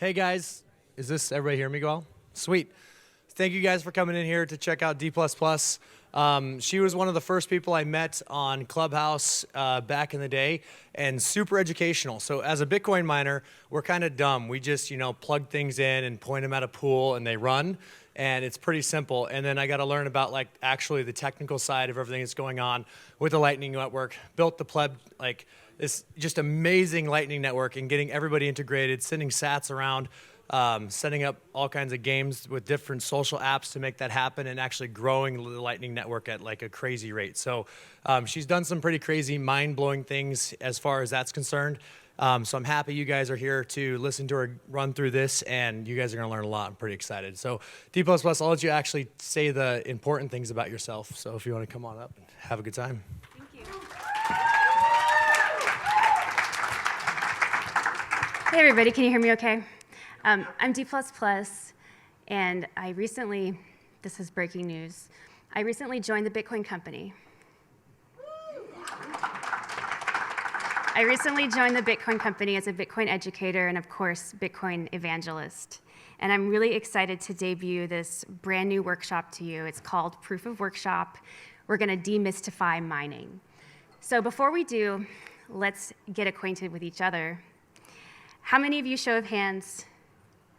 Hey guys, is this everybody hear me well? Sweet. Thank you guys for coming in here to check out D++. She was one of the first people I met on Clubhouse back in the day, and super educational. So as a Bitcoin miner, we're kind of dumb. We just, plug things in and point them at a pool and they run, and it's pretty simple. And then I got to learn about actually the technical side of everything that's going on with the Lightning Network. Built the pleb, this just amazing Lightning Network and getting everybody integrated, sending sats around, setting up all kinds of games with different social apps to make that happen, and actually growing the Lightning Network at a crazy rate. So she's done some pretty crazy, mind-blowing things as far as that's concerned. So I'm happy you guys are here to listen to her run through this, and you guys are going to learn a lot. I'm pretty excited. So D++, I'll let you actually say the important things about yourself. So if you want to come on up and have a good time. Thank you. Hey everybody, can you hear me okay? I'm D++, and I recently, this is breaking news, I recently joined the Bitcoin Company. I recently joined the Bitcoin Company as a Bitcoin educator and, of course, Bitcoin evangelist. And I'm really excited to debut this brand new workshop to you. It's called Proof of Workshop. We're going to demystify mining. So before we do, let's get acquainted with each other. How many of you, show of hands,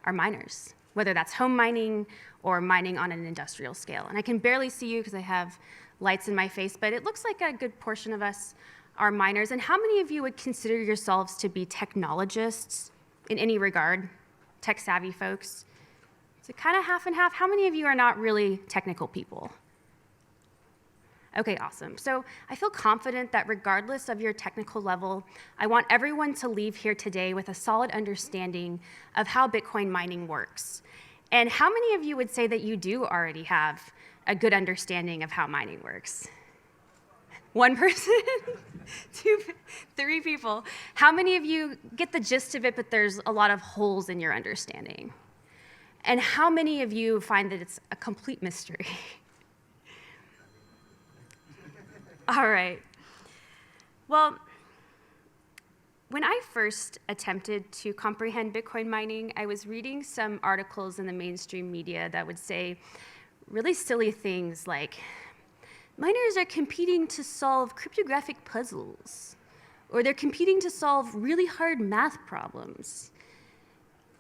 are miners, whether that's home mining or mining on an industrial scale? And I can barely see you because I have lights in my face, but it looks like a good portion of us are miners. And how many of you would consider yourselves to be technologists in any regard, tech-savvy folks? Is it kind of half and half? How many of you are not really technical people? Okay, awesome. So I feel confident that regardless of your technical level, I want everyone to leave here today with a solid understanding of how Bitcoin mining works. And how many of you would say that you do already have a good understanding of how mining works? One person? Two, three people. How many of you get the gist of it, but there's a lot of holes in your understanding? And how many of you find that it's a complete mystery? All right. Well, when I first attempted to comprehend Bitcoin mining, I was reading some articles in the mainstream media that would say really silly things like, miners are competing to solve cryptographic puzzles, or they're competing to solve really hard math problems.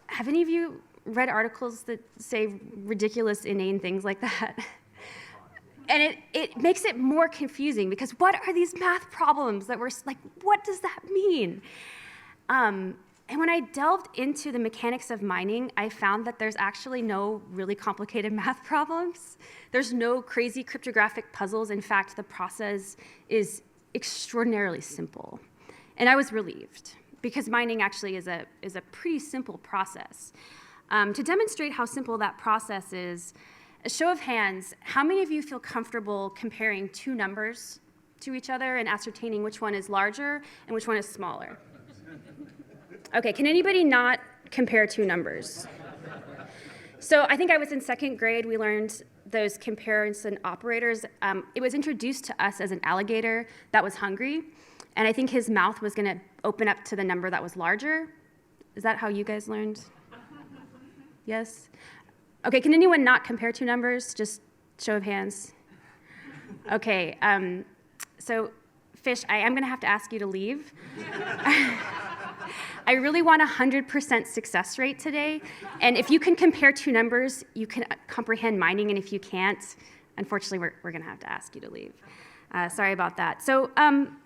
Have any of you read articles that say ridiculous, inane things like that? And it makes it more confusing, because what are these math problems that we're like, what does that mean? And when I delved into the mechanics of mining, I found that there's actually no really complicated math problems. There's no crazy cryptographic puzzles. In fact, the process is extraordinarily simple. And I was relieved, because mining actually is a pretty simple process. To demonstrate how simple that process is, a show of hands, how many of you feel comfortable comparing two numbers to each other and ascertaining which one is larger and which one is smaller? Okay, can anybody not compare two numbers? So I think I was in second grade, we learned those comparison operators. It was introduced to us as an alligator that was hungry, and I think his mouth was gonna open up to the number that was larger. Is that how you guys learned? Yes? Okay, can anyone not compare two numbers? Just show of hands. Okay, so Fish, I am going to have to ask you to leave. I really want a 100% success rate today, and if you can compare two numbers, you can comprehend mining, and if you can't, unfortunately, we're going to have to ask you to leave. Sorry about that. So I'm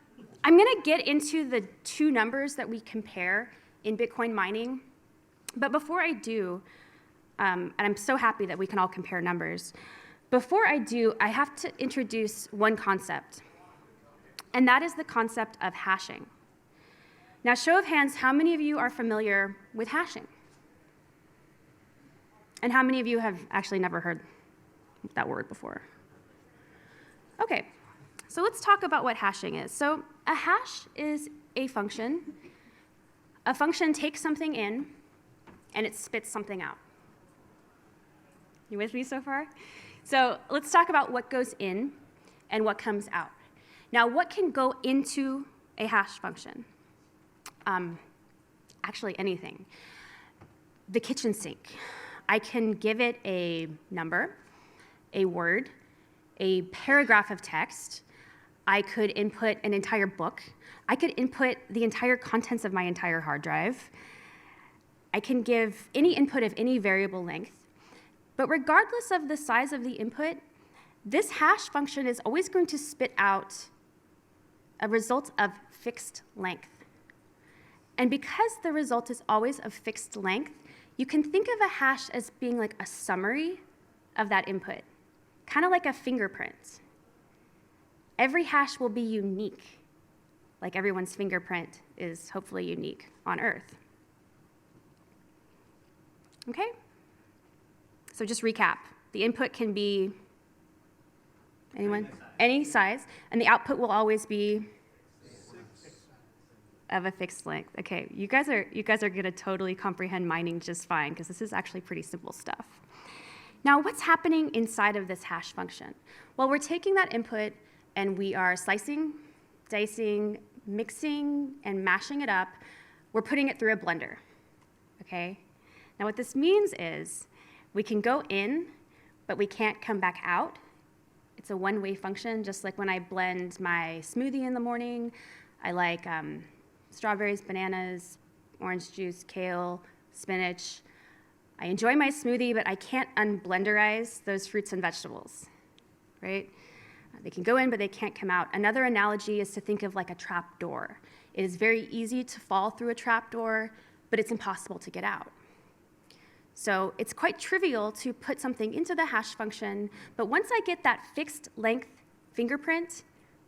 going to get into the two numbers that we compare in Bitcoin mining, but before I do, and I'm so happy that we can all compare numbers. Before I do, I have to introduce one concept, and that is the concept of hashing. Now, show of hands, how many of you are familiar with hashing? And how many of you have actually never heard that word before? Okay, so let's talk about what hashing is. So a hash is a function. A function takes something in, and it spits something out. You with me so far? So let's talk about what goes in and what comes out. Now, what can go into a hash function? Actually, anything. the kitchen sink. I can give it a number, a word, a paragraph of text. I could input an entire book. I could input the entire contents of my entire hard drive. I can give any input of any variable length. But regardless of the size of the input, this hash function is always going to spit out a result of fixed length. And because the result is always of fixed length, you can think of a hash as being like a summary of that input, kind of like a fingerprint. Every hash will be unique, like everyone's fingerprint is hopefully unique on Earth. Okay? So just recap. The input can be, anyone? Any size. And the output will always be of a fixed length. Okay, you guys are gonna totally comprehend mining just fine, because this is actually pretty simple stuff. Now, what's happening inside of this hash function? Well, we're taking that input and we are slicing, dicing, mixing, and mashing it up. We're putting it through a blender, okay? Now, what this means is we can go in, but we can't come back out. It's a one-way function, just like when I blend my smoothie in the morning. I like strawberries, bananas, orange juice, kale, spinach. I enjoy my smoothie, but I can't unblenderize those fruits and vegetables, right? They can go in, but they can't come out. Another analogy is to think of like a trap door. It is very easy to fall through a trap door, but it's impossible to get out. So it's quite trivial to put something into the hash function, but once I get that fixed length fingerprint,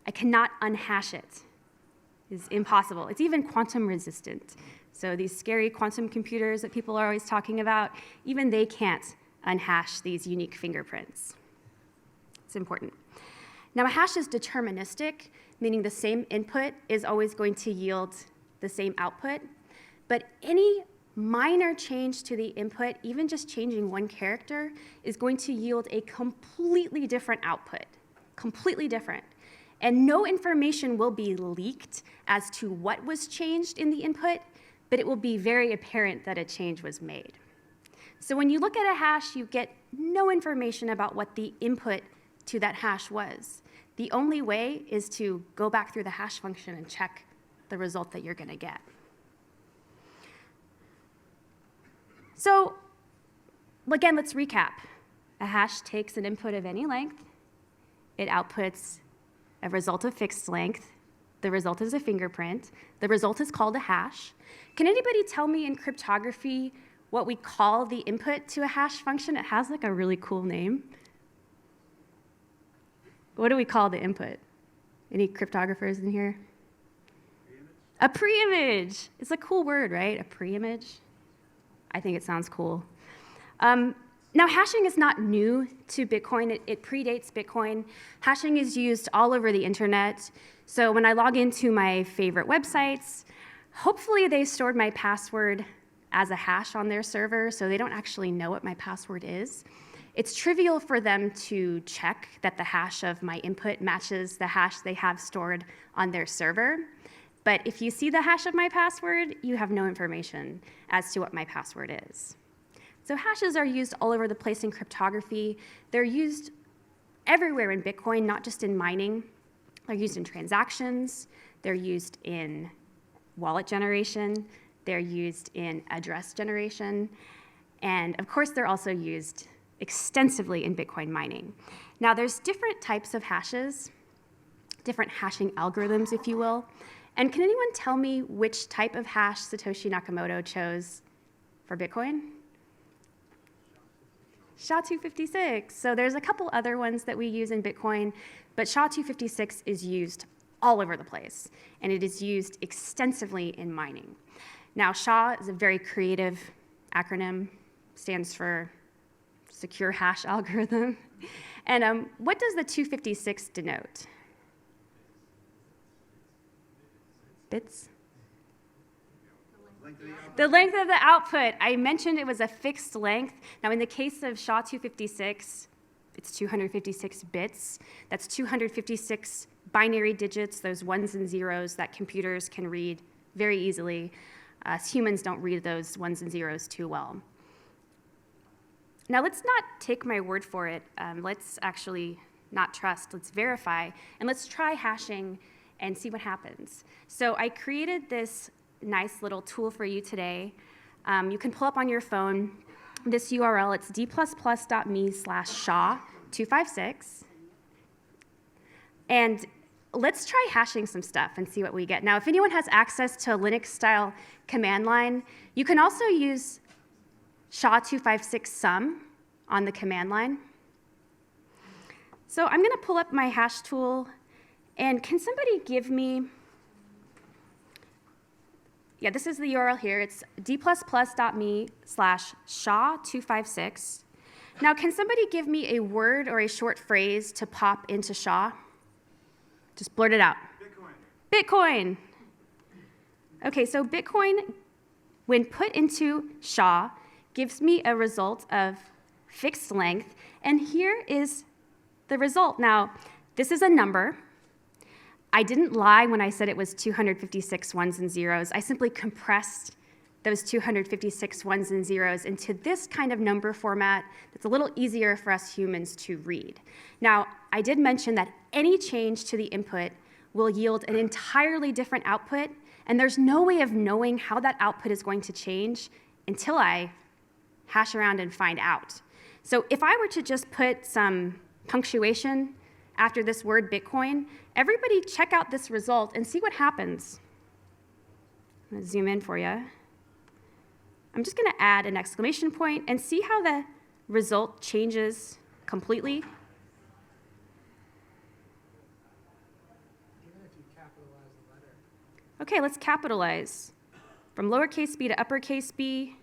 I cannot unhash it. It's impossible. It's even quantum resistant. So these scary quantum computers that people are always talking about, even they can't unhash these unique fingerprints. It's important. Now, a hash is deterministic, meaning the same input is always going to yield the same output, but any minor change to the input, even just changing one character, is going to yield a completely different output, completely different. And no information will be leaked as to what was changed in the input, but it will be very apparent that a change was made. So when you look at a hash, you get no information about what the input to that hash was. The only way is to go back through the hash function and check the result that you're going to get. So again, let's recap. A hash takes an input of any length. It outputs a result of fixed length. The result is a fingerprint. The result is called a hash. Can anybody tell me in cryptography what we call the input to a hash function? It has like a really cool name. What do we call the input? Any cryptographers in here? A preimage. It's a cool word, right? A preimage. I think it sounds cool. Now, hashing is not new to Bitcoin. It predates Bitcoin. Hashing is used all over the internet. So when I log into my favorite websites, hopefully they stored my password as a hash on their server, so they don't actually know what my password is. It's trivial for them to check that the hash of my input matches the hash they have stored on their server. But if you see the hash of my password, you have no information as to what my password is. So hashes are used all over the place in cryptography. They're used everywhere in Bitcoin, not just in mining. They're used in transactions. They're used in wallet generation. They're used in address generation. And of course, they're also used extensively in Bitcoin mining. Now, there's different types of hashes, different hashing algorithms, if you will. And can anyone tell me which type of hash Satoshi Nakamoto chose for Bitcoin? SHA-256. So there's a couple other ones that we use in Bitcoin, but SHA-256 is used all over the place, and it is used extensively in mining. Now, SHA is a very creative acronym, stands for Secure Hash Algorithm. And what does the 256 denote? Bits? The length of the output. I mentioned it was a fixed length. Now, in the case of SHA-256, it's 256 bits. That's 256 binary digits, those ones and zeros that computers can read very easily. Humans don't read those ones and zeros too well. Now let's not take my word for it. Let's actually not trust, let's verify, and let's try hashing and see what happens. So I created this nice little tool for you today. You can pull up on your phone this URL. It's dplus+me/SHA-256. And let's try hashing some stuff and see what we get. Now, if anyone has access to a Linux-style command line, you can also use SHA-256-SUM on the command line. So I'm going to pull up my hash tool, and can somebody give me, yeah, this is the URL here. It's dplus+me/SHA-256. Now, can somebody give me a word or a short phrase to pop into SHA? Just blurt it out. Bitcoin. Okay, so Bitcoin, when put into SHA, gives me a result of fixed length, and here is the result. Now, this is a number. I didn't lie when I said it was 256 ones and zeros. I simply compressed those 256 ones and zeros into this kind of number format that's a little easier for us humans to read. Now, I did mention that any change to the input will yield an entirely different output, and there's no way of knowing how that output is going to change until I hash around and find out. So if I were to just put some punctuation after this word Bitcoin, everybody check out this result and see what happens. I'm going to zoom in for you. I'm just going to add an exclamation point and see how the result changes completely. Even if you capitalize the letter. Okay, let's capitalize. From lowercase b to uppercase b,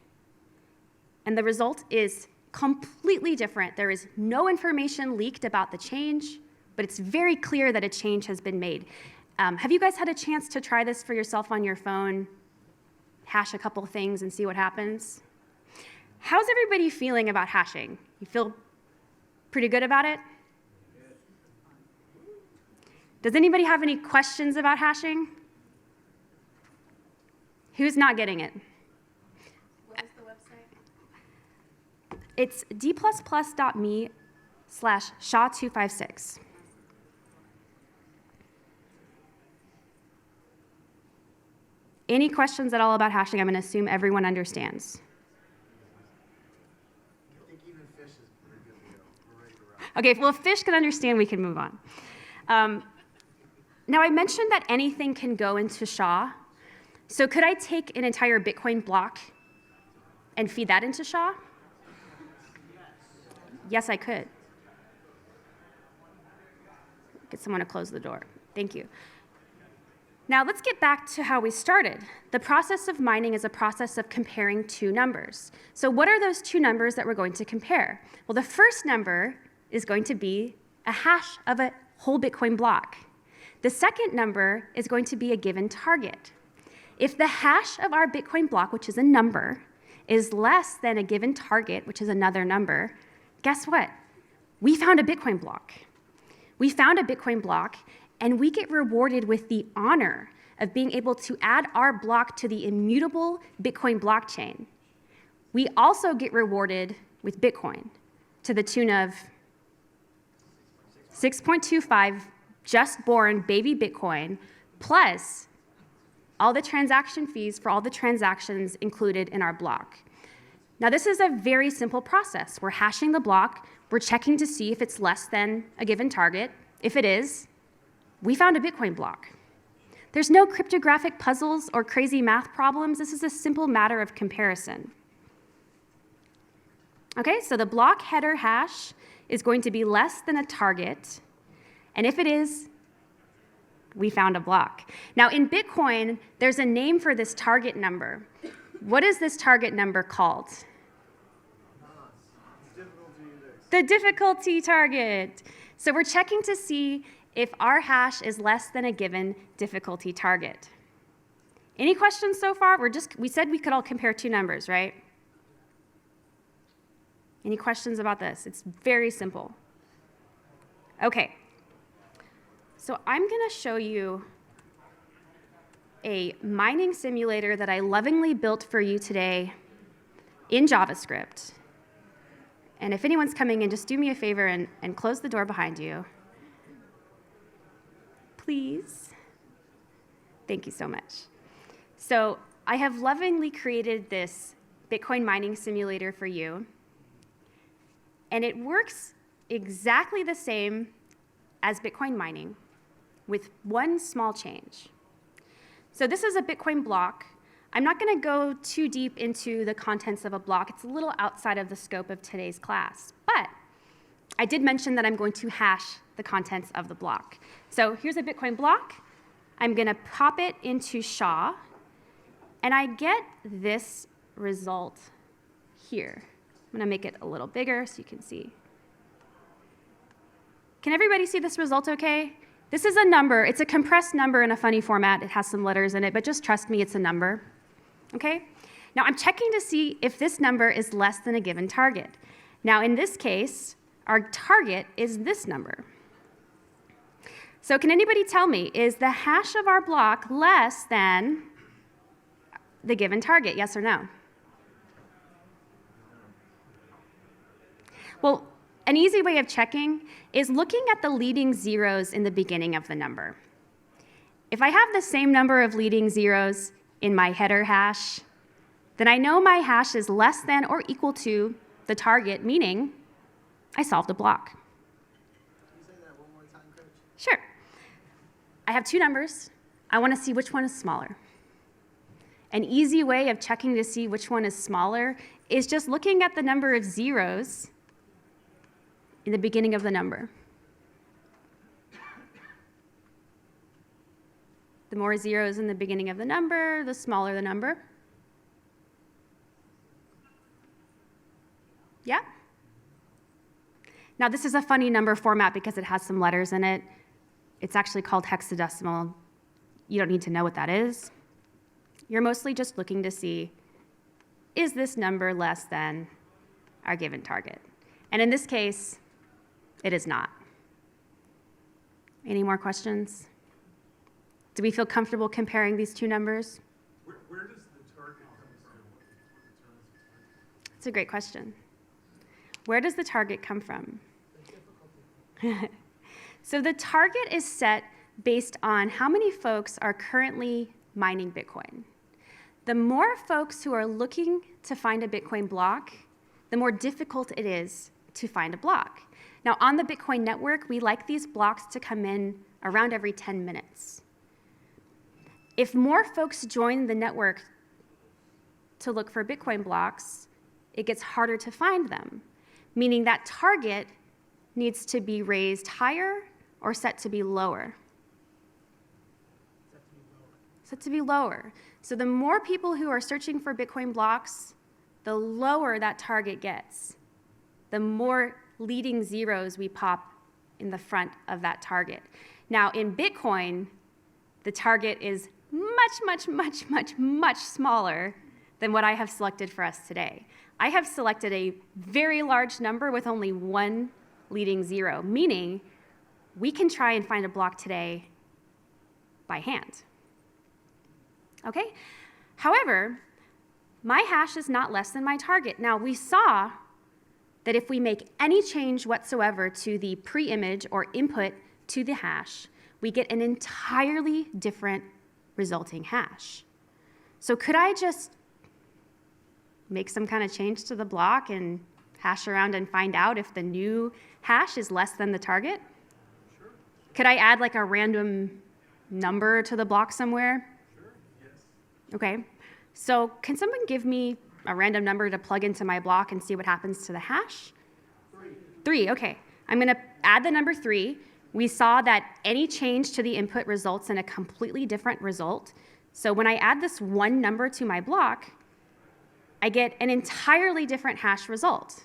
and the result is completely different. There is no information leaked about the change, but it's very clear that a change has been made. Have you guys had a chance to try this for yourself on your phone? Hash a couple things and see what happens? How's everybody feeling about hashing? You feel pretty good about it? Does anybody have any questions about hashing? Who's not getting it? What is the website? It's dplus+me/SHA-256. Any questions at all about hashing? I'm going to assume everyone understands. I think even fish is pretty good to go. We're ready to rock. Okay, well, if fish can understand, we can move on. Now, I mentioned that anything can go into SHA. So could I take an entire Bitcoin block and feed that into SHA? Yes, I could. Get someone to close the door. Thank you. Now, let's get back to how we started. The process of mining is a process of comparing two numbers. So what are those two numbers that we're going to compare? Well, the first number is going to be a hash of a whole Bitcoin block. The second number is going to be a given target. If the hash of our Bitcoin block, which is a number, is less than a given target, which is another number, guess what? We found a Bitcoin block. We found a Bitcoin block, and we get rewarded with the honor of being able to add our block to the immutable Bitcoin blockchain. We also get rewarded with Bitcoin to the tune of 6.25 just born baby Bitcoin, plus all the transaction fees for all the transactions included in our block. Now, this is a very simple process. We're hashing the block. We're checking to see if it's less than a given target. If it is, we found a Bitcoin block. There's no cryptographic puzzles or crazy math problems. This is a simple matter of comparison. Okay, so the block header hash is going to be less than a target. And if it is, we found a block. Now, in Bitcoin, there's a name for this target number. What is this target number called? The difficulty target. So we're checking to see if our hash is less than a given difficulty target. Any questions so far? We said we could all compare two numbers, right? Any questions about this? It's very simple. Okay. So I'm going to show you a mining simulator that I lovingly built for you today in JavaScript. And if anyone's coming in, just do me a favor and close the door behind you. Please. Thank you so much. So I have lovingly created this Bitcoin mining simulator for you. And it works exactly the same as Bitcoin mining with one small change. So this is a Bitcoin block. I'm not going to go too deep into the contents of a block. It's a little outside of the scope of today's class. But I did mention that I'm going to hash the contents of the block. So here's a Bitcoin block. I'm going to pop it into SHA, and I get this result here. I'm going to make it a little bigger so you can see. Can everybody see this result okay? This is a number. It's a compressed number in a funny format. It has some letters in it, but just trust me, it's a number. Okay? Now I'm checking to see if this number is less than a given target. Now in this case, our target is this number. So can anybody tell me, is the hash of our block less than the given target, yes or no? Well, an easy way of checking is looking at the leading zeros in the beginning of the number. If I have the same number of leading zeros in my header hash, then I know my hash is less than or equal to the target, meaning I solved a block. Can you say that one more time, Coach? Sure. I have two numbers. I want to see which one is smaller. An easy way of checking to see which one is smaller is just looking at the number of zeros in the beginning of the number. The more zeros in the beginning of the number, the smaller the number. Yeah? Now, this is a funny number format because it has some letters in it. It's actually called hexadecimal. You don't need to know what that is. You're mostly just looking to see, is this number less than our given target? And in this case, it is not. Any more questions? Do we feel comfortable comparing these two numbers? Where does the target come from? That's a great question. Where does the target come from? So the target is set based on how many folks are currently mining Bitcoin. The more folks who are looking to find a Bitcoin block, the more difficult it is to find a block. Now, on the Bitcoin network, we like these blocks to come in around every 10 minutes. If more folks join the network to look for Bitcoin blocks, it gets harder to find them, meaning that target needs to be raised higher or set to be lower. Set to be lower. So the more people who are searching for Bitcoin blocks, the lower that target gets. The more leading zeros we pop in the front of that target. Now, in Bitcoin, the target is much smaller than what I have selected for us today. I have selected a very large number with only one leading zero, meaning we can try and find a block today by hand. Okay? However, my hash is not less than my target. Now, we saw that if we make any change whatsoever to the pre-image or input to the hash, we get an entirely different resulting hash. So could I just make some kind of change to the block and hash around and find out if the new hash is less than the target? Sure. Could I add like a random number to the block somewhere? Sure. Yes. Okay. So can someone give me a random number to plug into my block and see what happens to the hash? 3. 3, okay. I'm going to add the number 3. We saw that any change to the input results in a completely different result. So when I add this one number to my block, I get an entirely different hash result.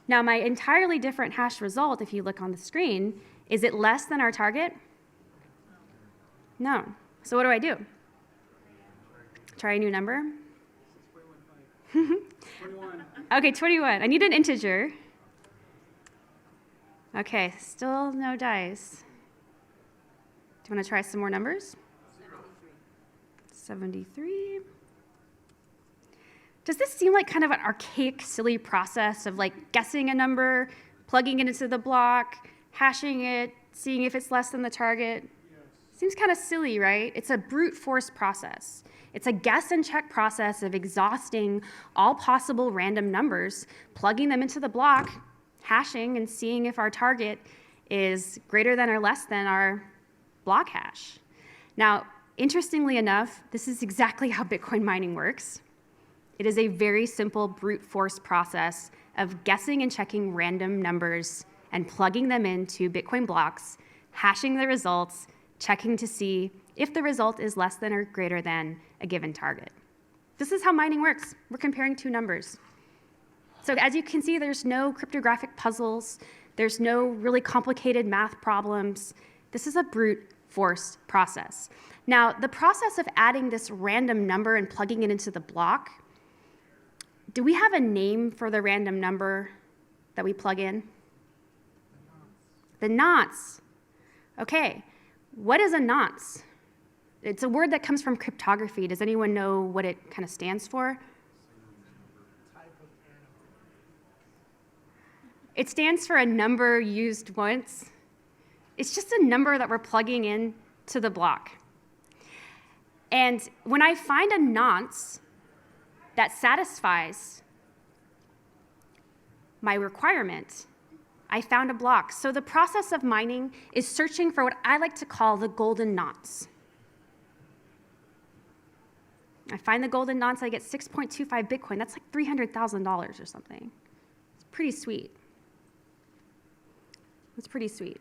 Now, my entirely different hash result, if you look on the screen, is it less than our target? No. So what do I do? Try a new number? 21. Okay, 21. I need an integer. Okay, still no dice. Do you want to try some more numbers? 73. Does this seem like kind of an archaic, silly process of like guessing a number, plugging it into the block, hashing it, seeing if it's less than the target? Seems kind of silly, right? It's a brute force process. It's a guess and check process of exhausting all possible random numbers, plugging them into the block, hashing, and seeing if our target is greater than or less than our block hash. Now, interestingly enough, this is exactly how Bitcoin mining works. It is a very simple brute force process of guessing and checking random numbers and plugging them into Bitcoin blocks, hashing the results, checking to see if the result is less than or greater than a given target. This is how mining works. We're comparing two numbers. So as you can see, there's no cryptographic puzzles. There's no really complicated math problems. This is a brute force process. Now, the process of adding this random number and plugging it into the block, do we have a name for the random number that we plug in? The nonce. Okay, what is a nonce? It's a word that comes from cryptography. Does anyone know what it kind of stands for? It stands for a number used once. It's just a number that we're plugging in to the block. And when I find a nonce that satisfies my requirement, I found a block. So the process of mining is searching for what I like to call the golden nonce. I find the golden nonce, I get 6.25 Bitcoin. That's like $300,000 or something. It's pretty sweet. It's pretty sweet.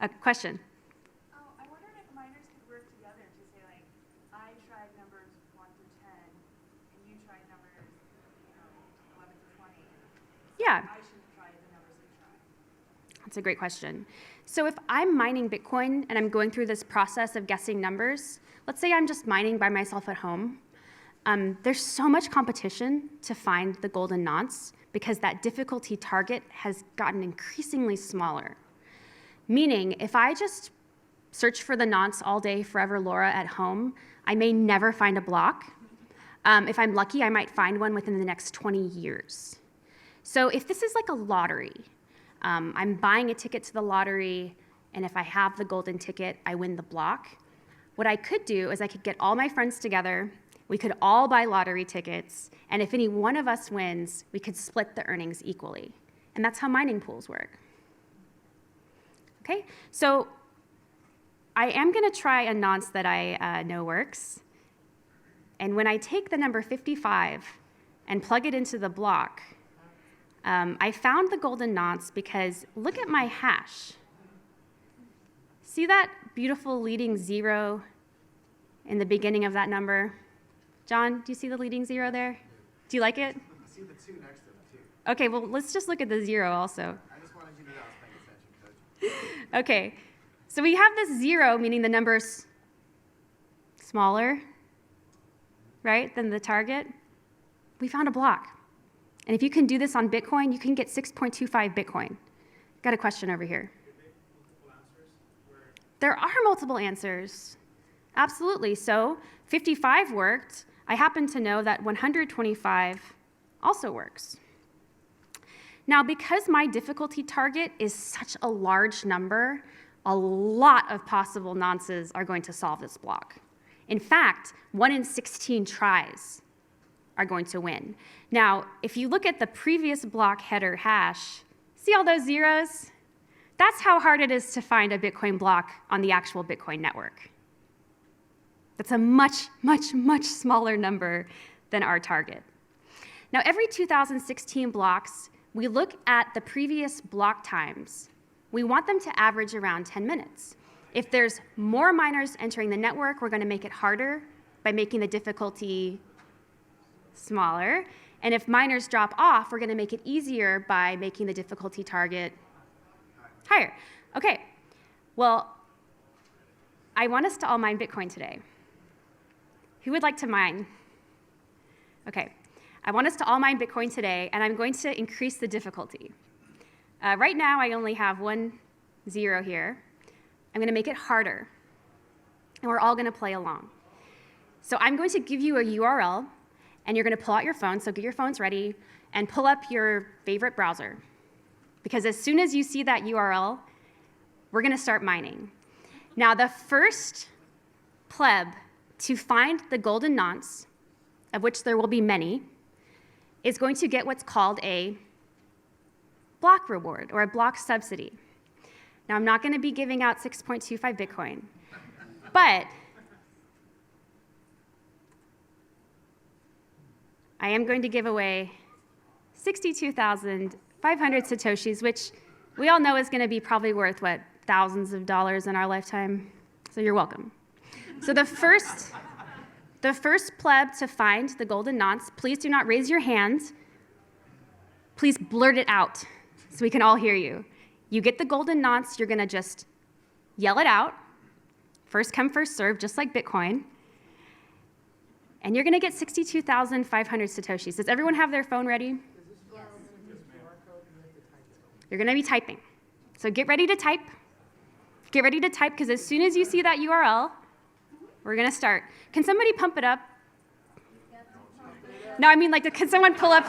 A question? Oh, I wondered if miners could work together to say, like, I tried numbers 1 through 10, and you tried numbers, 11 to 20. Yeah. I should try the numbers you tried. That's a great question. So if I'm mining Bitcoin and I'm going through this process of guessing numbers, let's say I'm just mining by myself at home, there's so much competition to find the golden nonce because that difficulty target has gotten increasingly smaller. Meaning, if I just search for the nonce all day, forever Laura at home, I may never find a block. If I'm lucky, I might find one within the next 20 years. So if this is like a lottery, I'm buying a ticket to the lottery, and if I have the golden ticket, I win the block. What I could do is I could get all my friends together, we could all buy lottery tickets, and if any one of us wins, we could split the earnings equally. And that's how mining pools work. Okay, so I am gonna try a nonce that I know works. And when I take the number 55 and plug it into the block, I found the golden nonce because look at my hash. See that beautiful leading 0 in the beginning of that number? John, do you see the leading 0 there? Do you like it? I see the 2 next to it, too. Okay, well, let's just look at the 0 also. I just wanted you to know I was paying attention, Coach. Okay, so we have this 0, meaning the number's smaller, right, than the target. We found a block. And if you can do this on Bitcoin, you can get 6.25 Bitcoin. Got a question over here. There are multiple answers. Absolutely. So 55 worked. I happen to know that 125 also works. Now, because my difficulty target is such a large number, a lot of possible nonces are going to solve this block. In fact, 1 in 16 tries are going to win. Now, if you look at the previous block header hash, see all those zeros? That's how hard it is to find a Bitcoin block on the actual Bitcoin network. That's a much, much, much smaller number than our target. Now, every 2016 blocks, we look at the previous block times. We want them to average around 10 minutes. If there's more miners entering the network, we're going to make it harder by making the difficulty smaller. And if miners drop off, we're going to make it easier by making the difficulty target higher. Okay, well, I want us to all mine Bitcoin today. Who would like to mine? Okay, I want us to all mine Bitcoin today, and I'm going to increase the difficulty. Right now, I only have 1 0 here. I'm going to make it harder, and we're all going to play along. So I'm going to give you a URL, and you're going to pull out your phone, so get your phones ready, and pull up your favorite browser. Because as soon as you see that URL, we're going to start mining. Now, the first pleb to find the golden nonce, of which there will be many, is going to get what's called a block reward or a block subsidy. Now, I'm not going to be giving out 6.25 Bitcoin, but I am going to give away 62,500 Satoshis, which we all know is going to be probably worth, what, thousands of dollars in our lifetime? So you're welcome. So the first pleb to find the golden nonce, please do not raise your hand. Please blurt it out so we can all hear you. You get the golden nonce, you're going to just yell it out. First come, first serve, just like Bitcoin. And you're going to get 62,500 Satoshis. Does everyone have their phone ready? Yes. You're going to be typing. So get ready to type. Get ready to type, because as soon as you see that URL, we're going to start. Can somebody pump it up? No, I mean, like, can someone pull up?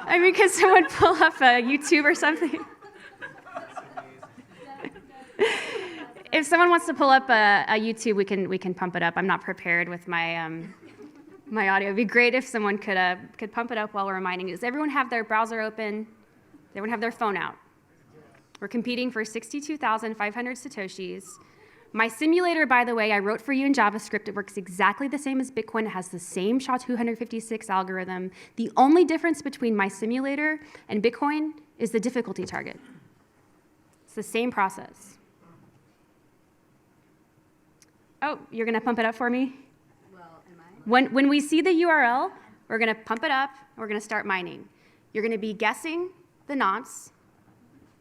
I mean, can someone pull up YouTube or something? If someone wants to pull up a YouTube, we can pump it up. I'm not prepared with my my audio. It'd be great if someone could pump it up while we're mining. Does everyone have their browser open? Does everyone have their phone out? We're competing for 62,500 Satoshis. My simulator, by the way, I wrote for you in JavaScript. It works exactly the same as Bitcoin. It has the same SHA-256 algorithm. The only difference between my simulator and Bitcoin is the difficulty target. It's the same process. Oh, you're going to pump it up for me? Well, am I? When we see the URL, we're going to pump it up, and we're going to start mining. You're going to be guessing the nonce,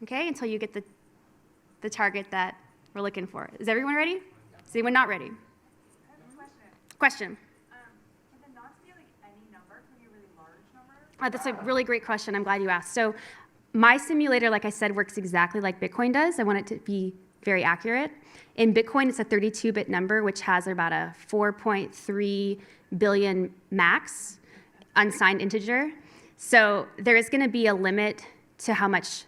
okay, until you get the target that we're looking for. Is everyone ready? Is anyone not ready? I have a question. Question. Can the nonce be like any number? Can it be a really large number? That's a really great question. I'm glad you asked. So my simulator, like I said, works exactly like Bitcoin does. I want it to be very accurate. In Bitcoin, it's a 32-bit number, which has about a 4.3 billion max unsigned integer. So there is going to be a limit to how much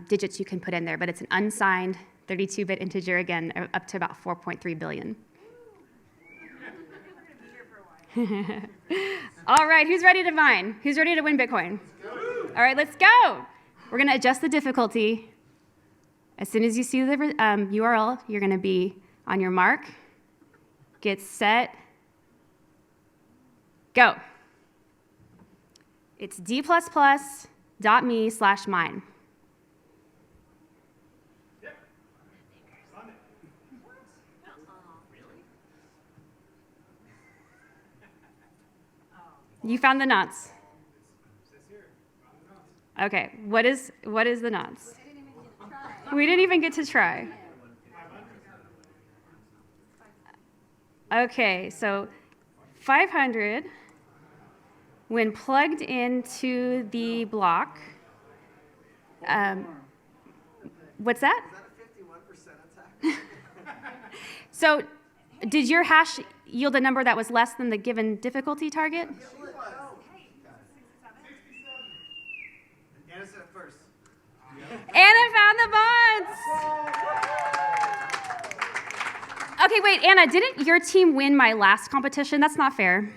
digits you can put in there, but it's an unsigned 32-bit integer, again, up to about 4.3 billion. All right, who's ready to mine? Who's ready to win Bitcoin? All right, let's go. We're going to adjust the difficulty. As soon as you see the URL, you're going to be on your mark, get set, go. It's d++.me/mine. You found the nonce. Okay, what is the nonce? We didn't even get to try. Okay, so 500, when plugged into the block, what's that? Is that a 51% attack? So did your hash yield a number that was less than the given difficulty target? Anna said it first. Anna found the bonds! Okay, wait, Anna, didn't your team win my last competition? That's not fair. No, it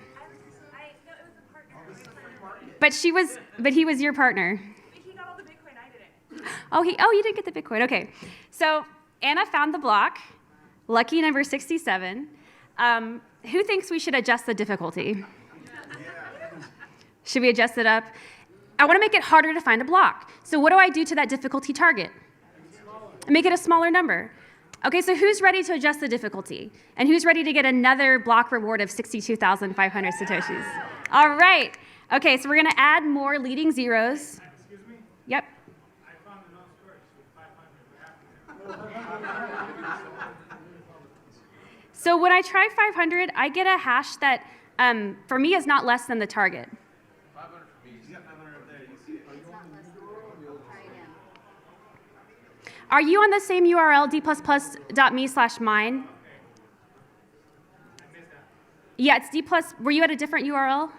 was a partner. But he was your partner. He got all the Bitcoin, I didn't. Oh, you didn't get the Bitcoin. Okay. So Anna found the block. Lucky number 67. Who thinks we should adjust the difficulty? Should we adjust it up? I want to make it harder to find a block. So what do I do to that difficulty target? Make it a smaller number. Okay, so who's ready to adjust the difficulty? And who's ready to get another block reward of 62,500 Satoshis? All right. Okay, so we're going to add more leading zeros. Excuse me? Yep. I found the nonce first with 500. So when I try 500, I get a hash that, for me, is not less than the target. 500 for me. He's got 500 up there. You see it? Are you on the same URL, d++.me/mine? Yeah, it's D plus. Were you at a different URL?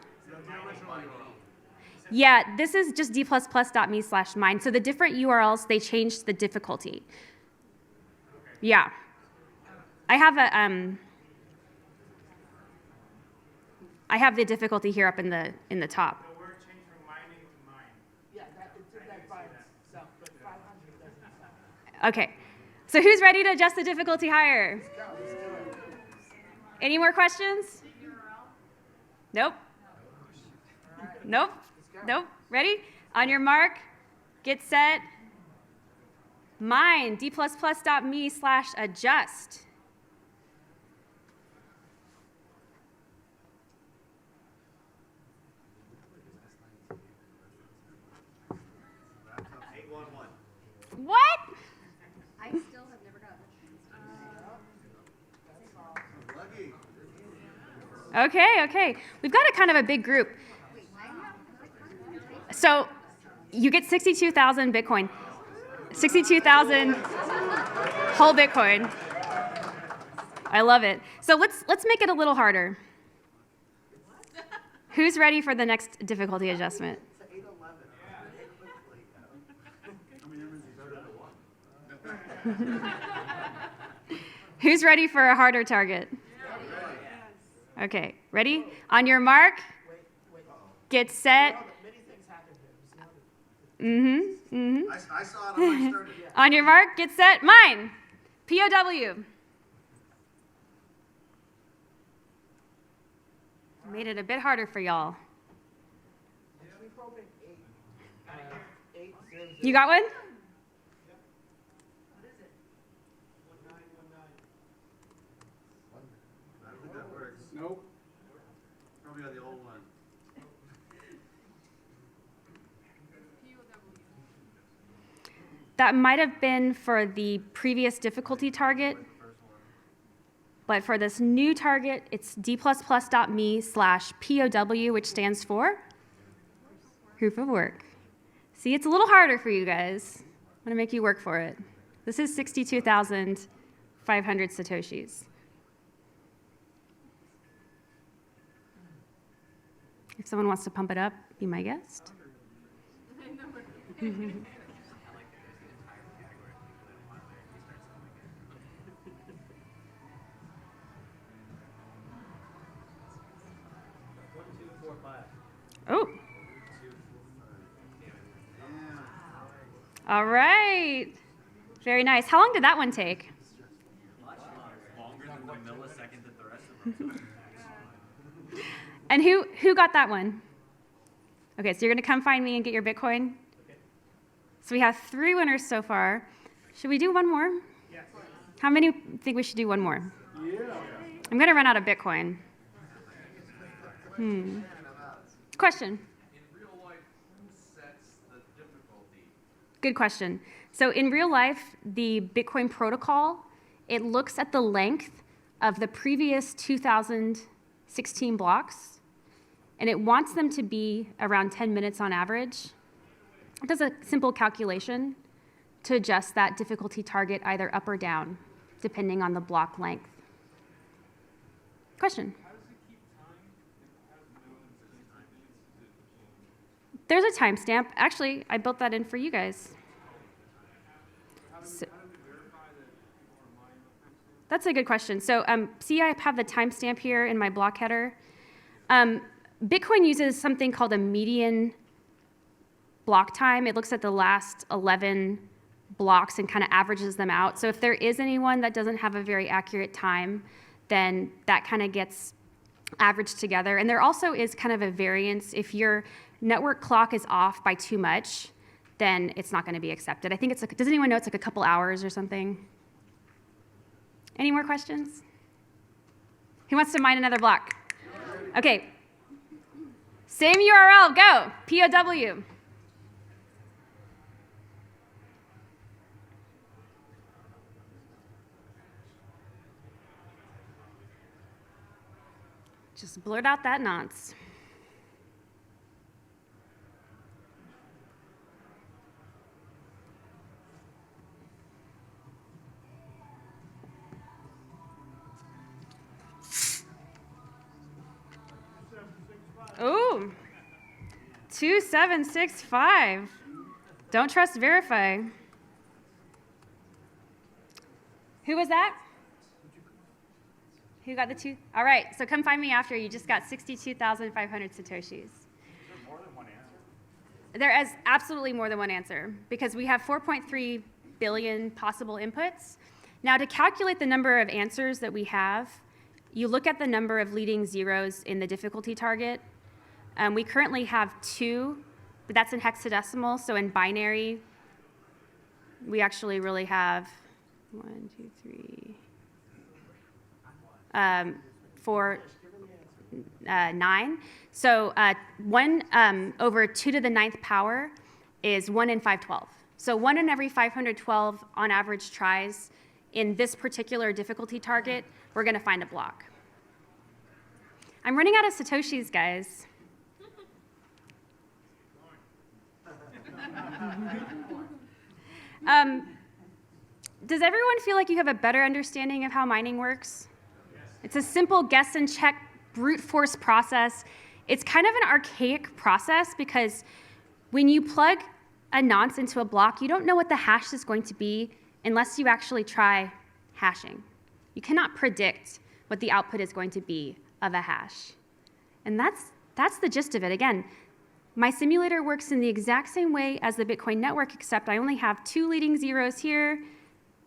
Yeah, this is just d++.me/mine. So the different URLs, they changed the difficulty. Yeah. I have the difficulty here up in the top. The word changed from mining to mine. Yeah, it's in that by itself, but 500 doesn't sound. Okay. So who's ready to adjust the difficulty higher? Any more questions? Nope. Nope. Nope. Ready? On your mark, get set. Mine, d++.me/adjust. What? I still have never gotten it. Okay. We've got a kind of a big group. So you get 62,000 Bitcoin. 62,000 whole Bitcoin. I love it. So let's make it a little harder. Who's ready for the next difficulty adjustment? Who's ready for a harder target? Okay, ready? On your mark, get set. I saw it when I started. On your mark, get set. Mine. POW. Made it a bit harder for y'all. You got one? I don't think that works. Nope. Probably on the old one. That might have been for the previous difficulty target, but for this new target, it's d++.me/POW, which stands for proof of work. See, it's a little harder for you guys. I'm gonna make you work for it. This is 62,500 Satoshis. If someone wants to pump it up, be my guest. Oh. All right. Very nice. How long did that one take? Longer than the millisecond that the rest of them took. And who got that one? Okay, so you're gonna come find me and get your Bitcoin? So we have 3 winners so far. Should we do one more? Yes. How many think we should do one more? Yeah. I'm gonna run out of Bitcoin. Question. In real life, who sets the difficulty? Good question. So in real life, the Bitcoin protocol, it looks at the length of the previous 2016 blocks, and it wants them to be around 10 minutes on average. It does a simple calculation to adjust that difficulty target either up or down, depending on the block length. Question? How does it keep time if it has no minutes? There's a timestamp. Actually, I built that in for you guys. So, that's a good question. So see, I have the timestamp here in my block header. Bitcoin uses something called a median block time. It looks at the last 11 blocks and kind of averages them out. So if there is anyone that doesn't have a very accurate time, then that kind of gets averaged together. And there also is kind of a variance. If your network clock is off by too much, then it's not going to be accepted. I think it's like, does anyone know it's like a couple hours or something? Any more questions? Who wants to mine another block? Okay. Same URL, go. POW. Just blurt out that nonce. 2765. Don't trust verify. Who was that? Who got the two? All right, so come find me after. You just got 62,500 Satoshis. There is absolutely more than one answer because we have 4.3 billion possible inputs. Now, to calculate the number of answers that we have, you look at the number of leading zeros in the difficulty target. We currently have 2, but that's in hexadecimal. So in binary, we actually really have 1, 2, 3, 4, 9. So 1 over 2 to the 9th power is 1 in 512. So 1 in every 512 on average tries in this particular difficulty target, we're going to find a block. I'm running out of Satoshis, guys. Does everyone feel like you have a better understanding of how mining works? Yes. It's a simple guess and check brute force process. It's kind of an archaic process because when you plug a nonce into a block, you don't know what the hash is going to be unless you actually try hashing. You cannot predict what the output is going to be of a hash. And that's the gist of it. Again, my simulator works in the exact same way as the Bitcoin network, except I only have 2 leading zeros here.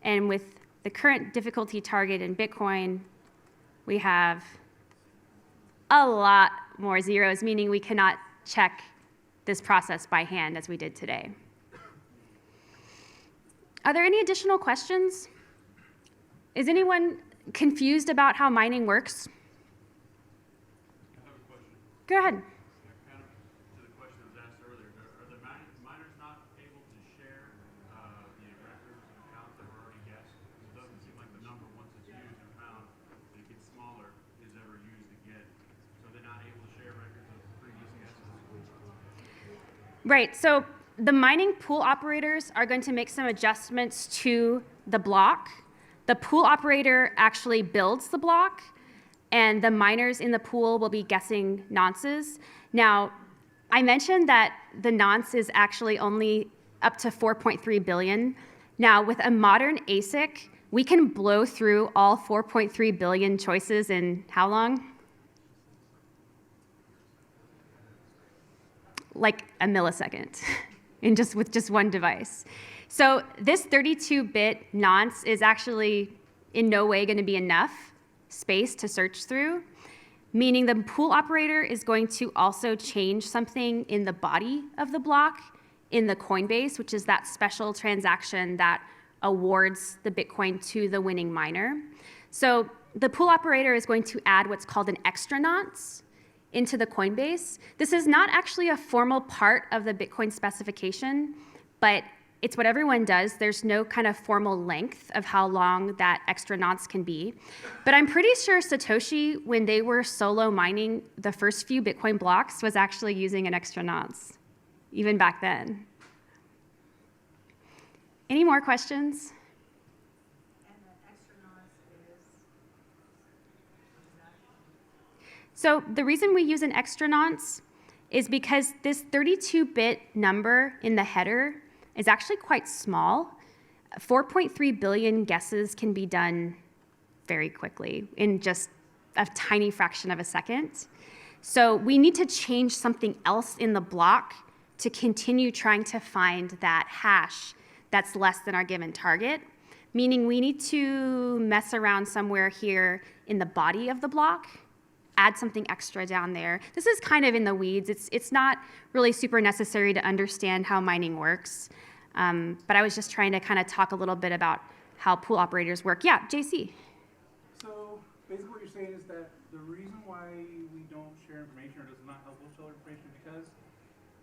And with the current difficulty target in Bitcoin, we have a lot more zeros, meaning we cannot check this process by hand as we did today. Are there any additional questions? Is anyone confused about how mining works? I have a question. Go ahead. Kind of to the question that was asked earlier. Are the miners not able to share the records and accounts that were already guessed? It doesn't seem like the number, once it's used and found, that it gets smaller, is ever used again. So they're not able to share records of previous guesses. Right, so the mining pool operators are going to make some adjustments to the block. The pool operator actually builds the block, and the miners in the pool will be guessing nonces. Now, I mentioned that the nonce is actually only up to 4.3 billion. Now, with a modern ASIC, we can blow through all 4.3 billion choices in how long? Like a millisecond, with just one device. So this 32-bit nonce is actually in no way going to be enough space to search through, meaning the pool operator is going to also change something in the body of the block in the Coinbase, which is that special transaction that awards the Bitcoin to the winning miner. So the pool operator is going to add what's called an extra nonce into the Coinbase. This is not actually a formal part of the Bitcoin specification, but it's what everyone does. There's no kind of formal length of how long that extra nonce can be. But I'm pretty sure Satoshi, when they were solo mining the first few Bitcoin blocks, was actually using an extra nonce, even back then. Any more questions? And the extra nonce is So the reason we use an extra nonce is because this 32-bit number in the header is actually quite small. 4.3 billion guesses can be done very quickly in just a tiny fraction of a second. So we need to change something else in the block to continue trying to find that hash that's less than our given target, meaning we need to mess around somewhere here in the body of the block, add something extra down there. This is kind of in the weeds. It's not really super necessary to understand how mining works, but I was just trying to kind of talk a little bit about how pool operators work. Yeah, JC. So basically what you're saying is that the reason why we don't share information or does not help us share information is because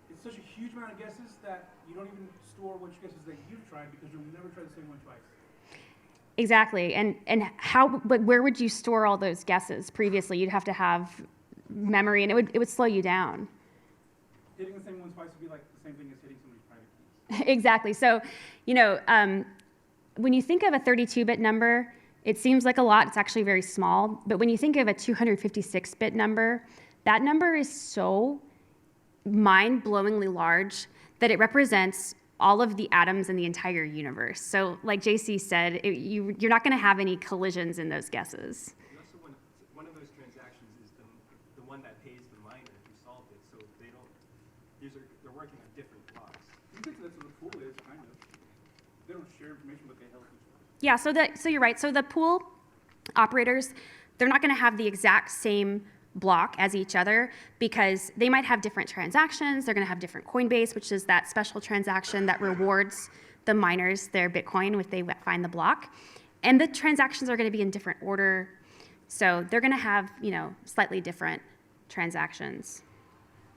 it's such a huge amount of guesses that you don't even store which guesses that you've tried because you'll never try the same one twice. Exactly, and but where would you store all those guesses previously? You'd have to have memory, and it would slow you down. Hitting the same one twice would be like the same thing as hitting somebody's private keys. Exactly. So, when you think of a 32-bit number, it seems like a lot. It's actually very small. But when you think of a 256-bit number, that number is so mind-blowingly large that it represents all of the atoms in the entire universe. So like JC said, you're not going to have any collisions in those guesses. And also, one of those transactions is the one that pays the miner who solved it. So they're working on different blocks. You think that's what the pool is, kind of. They don't share information, but they help each other. Yeah, so you're right. So the pool operators, they're not going to have the exact same block as each other because they might have different transactions. They're going to have different Coinbase, which is that special transaction that rewards the miners their Bitcoin if they find the block. And the transactions are going to be in different order. So they're going to have, slightly different transactions.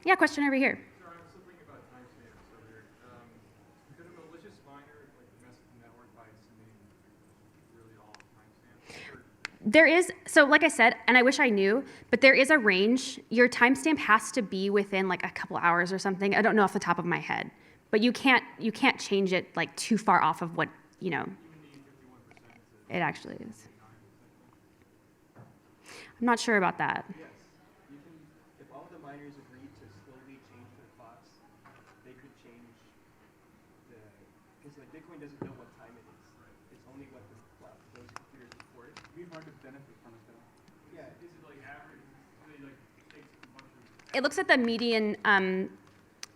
Yeah, question over here. Sorry, I was thinking about timestamps earlier. Could a malicious miner mess with the network by submitting really all timestamps? There is, so like I said, and I wish I knew, but there is a range. Your timestamp has to be within a couple hours or something. I don't know off the top of my head, but you can't change it too far off of what, it actually is. I'm not sure about that. Yes, you can. If all the miners agreed to slowly change their clocks, they could change because Bitcoin doesn't know what time it is. It's only what those computers report. It'd be hard to benefit from it, though. Yeah. Is it like average? Do they take a bunch of It looks at the median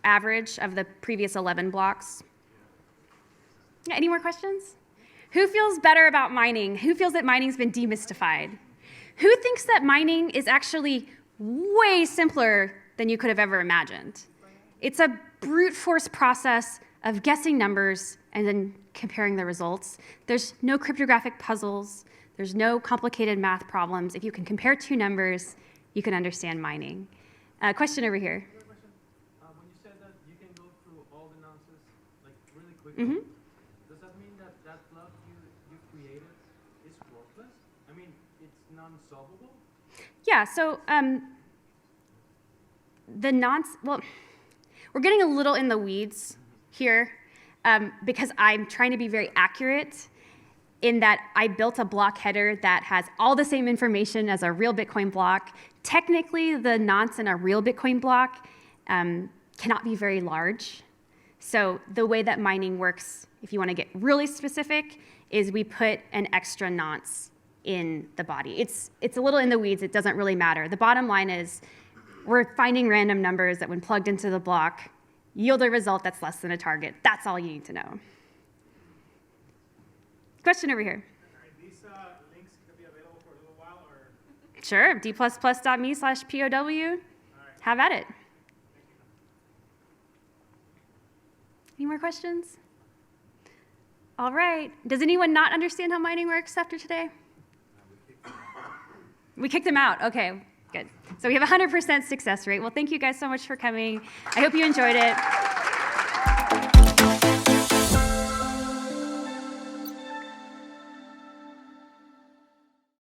average of the previous 11 blocks. Yeah, any more questions? Who feels better about mining? Who feels that mining's been demystified? Who thinks that mining is actually way simpler than you could have ever imagined? It's a brute force process of guessing numbers and then comparing the results. There's no cryptographic puzzles. There's no complicated math problems. If you can compare two numbers, you can understand mining. Question over here. When you said that you can go through all the nonces really quickly, does that mean that that block you created is worthless? I mean, it's non-solvable? Yeah, so well, we're getting a little in the weeds here because I'm trying to be very accurate in that I built a block header that has all the same information as a real Bitcoin block. Technically, the nonce in a real Bitcoin block cannot be very large. So the way that mining works, if you want to get really specific, is we put an extra nonce in the body. It's a little in the weeds. It doesn't really matter. The bottom line is we're finding random numbers that when plugged into the block yield a result that's less than a target. That's all you need to know. Question over here. Are these links going to be available for a little while, or? Sure, d++.me/POW. Have at it. Any more questions? All right. Does anyone not understand how mining works after today? We kicked them out. Okay, good. So we have a 100% success rate. Well, thank you guys so much for coming. I hope you enjoyed it.